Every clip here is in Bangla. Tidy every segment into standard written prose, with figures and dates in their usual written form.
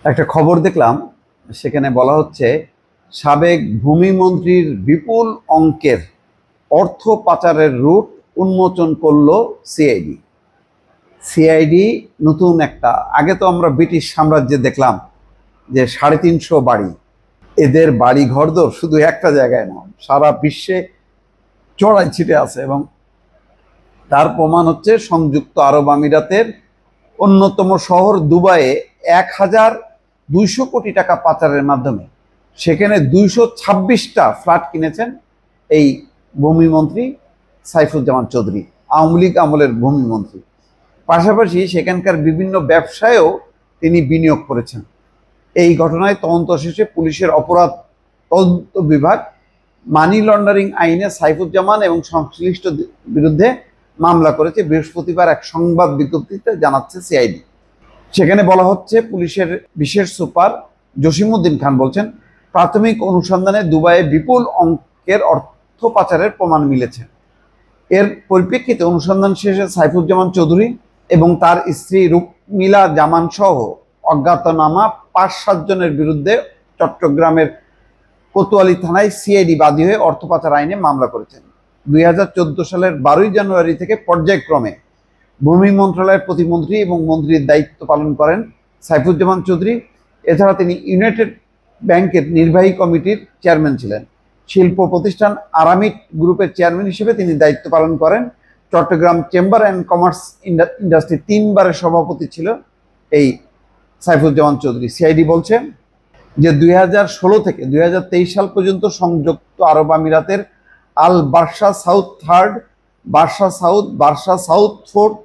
একটা খবর দেখলাম, সেখানে বলা হচ্ছে সাবেক ভূমিমন্ত্রীর বিপুল অঙ্কের অর্থ পাচারের রুট উন্মোচন করল সিআইডি। সিআইডি নতুন একটা, আগে তো আমরা ব্রিটিশ সাম্রাজ্যে দেখলাম যে 350 বাড়ি, এদের বাড়ি ঘরদোর শুধু একটা জায়গায় না, সারা বিশ্বে চড়াই ছিটে আছে। এবং তার প্রমাণ হচ্ছে সংযুক্ত আরব আমিরাতের অন্যতম শহর দুবাইয়ে 1200 কোটি টাকা পাচারের মাধ্যমে সেখানে 226টা ফ্ল্যাট কিনেছেন এই ভূমিমন্ত্রী সাইফুজ্জামান চৌধুরী, আওয়ামী লীগ আমলের ভূমিমন্ত্রী। পাশাপাশি সেখানকার বিভিন্ন ব্যবসায়েও তিনি বিনিয়োগ করেছেন। এই ঘটনায় তদন্ত শেষে পুলিশের অপরাধ তদন্ত বিভাগ মানি লন্ডারিং আইনে সাইফুজ্জামান এবং সংশ্লিষ্ট বিরুদ্ধে মামলা করেছে। বৃহস্পতিবার এক সংবাদ বিজ্ঞপ্তিতে জানাচ্ছে সিআইডি। সেখানে বলা হচ্ছে, পুলিশের বিশেষ সুপার জসিমউদ্দিন খান বলছেন, প্রাথমিক অনুসন্ধানে দুবাইয়ে বিপুল অঙ্কের অর্থ পাচারের প্রমাণ মিলেছে। এর পরিপ্রেক্ষিতে অনুসন্ধান শেষে সাইফুজ্জামান চৌধুরী এবং তার স্ত্রী রুকমিলা জামান সহ অজ্ঞাতনামা 5-7 জনের বিরুদ্ধে চট্টগ্রামের কোতোয়ালি থানায় সিআইডি বাদী হয়ে অর্থ পাচার আইনে মামলা করেছেন। 2014 সালের 12 জানুয়ারি থেকে পর্যায়ক্রমে ভূমি মন্ত্রণালয়ের প্রতিমন্ত্রী এবং মন্ত্রীর দায়িত্ব পালন করেন সাইফুজ্জামান চৌধুরী। এছাড়া তিনি ইউনাইটেড ব্যাংকের নির্বাহী কমিটির চেয়ারম্যান ছিলেন। শিল্প প্রতিষ্ঠান আরামিট গ্রুপের চেয়ারম্যান হিসেবে তিনি দায়িত্ব পালন করেন। Chittagong chamber and commerce industry 3বারের সভাপতি ছিল এই সাইফুজ্জামান চৌধুরী। সিআইডি বলছে যে 2016 থেকে 2023 সাল পর্যন্ত সংযুক্ত আরব আমিরাতের Al Barsha South third, Barsha South, Barsha South fourth,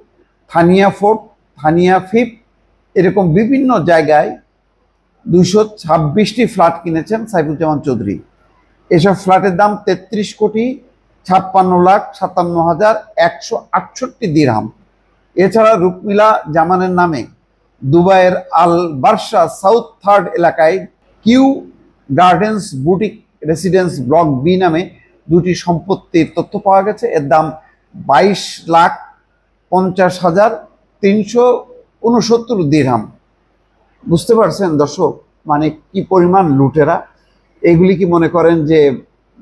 Thanyah fourth, Thanyah fifth, এরকম বিভিন্ন জায়গায় 226টি ফ্ল্যাট কিনেছেন সাইফুজ্জামান চৌধুরী। এসব ফ্ল্যাটের দাম 33,56,57,168 দিরহাম। এছাড়া রুকমিলা জামানের নামে দুবাইয়ের আল বার্সা সাউথ থার্ড এলাকায় Q Gardens Boutique Residence Block B নামে 2টি সম্পত্তির তথ্য পাওয়া গেছে। এর দাম 22,50,369 দিরহাম। বুঝতে পারছেন দর্শক, মানে কি পরিমাণ লুটেরা। এগুলি কি মনে করেন যে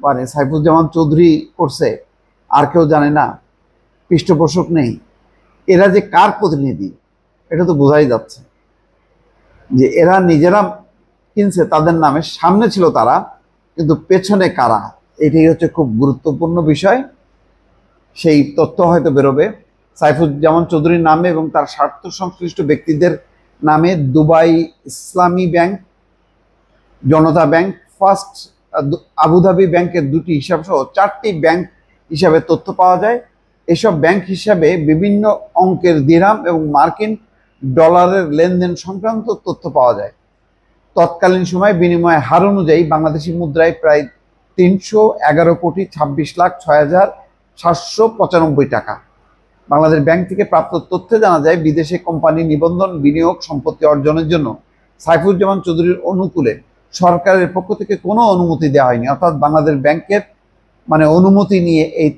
মানে সাইফুজ্জামান চৌধুরী করছে, আর কেউ জানে না, পৃষ্ঠপোষক নেই? এরা যে কার প্রতিনিধি এটা তো বোঝাই যাচ্ছে যে এরা নিজেরা কিনছে তাদের নামে, সামনে ছিল তারা, কিন্তু পেছনে কারা, এটাই হচ্ছে খুব গুরুত্বপূর্ণ বিষয়। সেই তথ্য হয়তো বেরোবে। সাইফুজ্জামান চৌধুরীর নামে এবং তার স্বার্থ সংশ্লিষ্ট ব্যক্তিদের নামে দুবাই ইসলামী ব্যাংক, জনতা ব্যাংক, ফার্স্ট আবুধাবি ব্যাংকের 2টি হিসাব সহ 4টি ব্যাংক হিসাবে তথ্য পাওয়া যায়। এসব ব্যাংক হিসাবে বিভিন্ন অঙ্কের দিরহাম এবং মার্কিন ডলারের লেনদেন সংক্রান্ত তথ্য পাওয়া যায়। তৎকালীন সময় বিনিময় হার অনুযায়ী বাংলাদেশি মুদ্রায় প্রায় 311,26,6,795 টাকা। বাংলাদেশ ব্যাংক থেকে প্রাপ্ত তথ্যে জানা যায়, বিদেশে কোম্পানি নিবন্ধন, বিনিয়োগ, সম্পত্তি অর্জনের জন্য সাইফুজ্জামান চৌধুরীর অনুকূলে সরকারের পক্ষ থেকে কোনো অনুমতি দেওয়া হয়নি। অর্থাৎ বাংলাদেশ ব্যাংকের মানে অনুমতি নিয়ে এই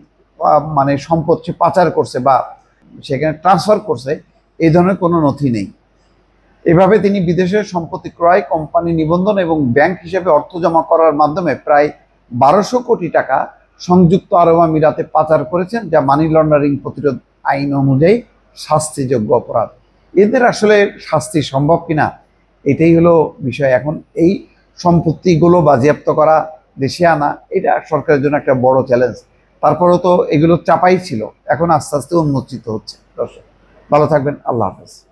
মানে সম্পদ সে পাচার করছে বা সেখানে ট্রান্সফার করছে, এই ধরনের কোনো নথি নেই। এভাবে তিনি বিদেশের সম্পত্তি ক্রয়, কোম্পানি নিবন্ধন এবং ব্যাংক হিসেবে অর্থ জমা করার মাধ্যমে প্রায় 1200 কোটি টাকা সংযুক্ত আরব আমিরাতে পাচার করেছেন, যা মানি লন্ডারিং প্রতিরোধ আইন অনুযায়ী শাস্তিযোগ্য অপরাধ। এদের আসলে শাস্তি সম্ভব কিনা, এটাই হলো বিষয়। এখন এই সম্পত্তিগুলো বাজেয়াপ্ত করা, দেশে আনা, এটা সরকারের জন্য একটা বড় চ্যালেঞ্জ। তারপরেও তো এগুলো চাপাই ছিল, এখন আস্তে আস্তে উন্মোচিত হচ্ছে। দর্শক ভালো থাকবেন, আল্লাহ হাফেজ।